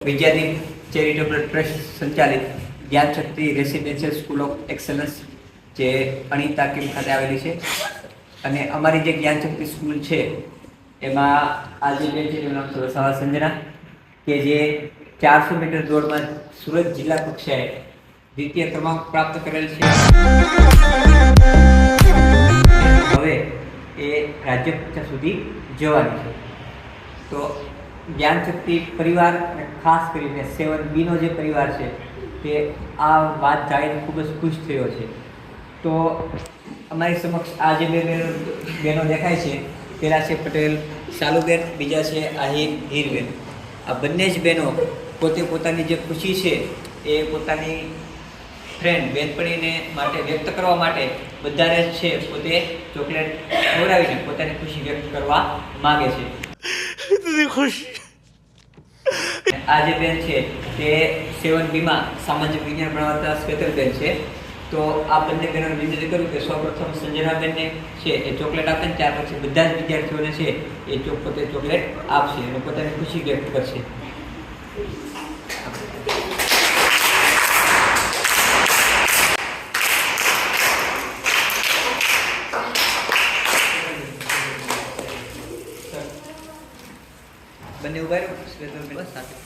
Vidyadeep charitable trust સંચાલિત Gyanshakti residential school of excellence જે અણી તાકીમ ખાતે આવેલી છે અને અમારી જે જ્ઞાનશક્તિ સ્કૂલ છે એમાં આજે બે છે એનું નામ સવા સંજના કે જે 400 મીટર દોડમાં સુરત જિલ્લા કક્ષાએ દ્વિતીય ક્રમાંક પ્રાપ્ત કરેલ છે। હવે એ રાજ્ય કક્ષા સુધી જવાની છે। તો જ્ઞાનશક્તિ પરિવાર અને ખાસ કરીને 7B નો જે પરિવાર છે તે આ વાત જાણીને ખૂબ જ ખુશ થયો છે। તો અમારી સમક્ષ આ જે બે બહેનો દેખાય છે પહેલાં છે પટેલ શાલુબેન, બીજા છે આહિર હીરબેન। આ બંને જ બહેનો પોતે પોતાની જે ખુશી છે એ પોતાની ફ્રેન્ડ બેનપણીને માટે વ્યક્ત કરવા માટે બધાને છે પોતે ચોકલેટ ખવડાવીને પોતાની ખુશી વ્યક્ત કરવા માગે છે। આ જે બેન છે તે 7B માં સામાજિક વિજ્ઞાન ભણાવતા શ્વેતલબેન છે। તો આ બંને બહેનોને વિનંતી કરું કે સૌપ્રથમ સંજનાબેનને છે એ ચોકલેટ આપે ને ત્યાર પછી બધા જ વિદ્યાર્થીઓને છે એ પોતે ચોકલેટ આપશે અને પોતાની ખુશી વ્યક્ત કરશે। બંને ઉભા રહ્યો શ્વેતલબેન સાથે।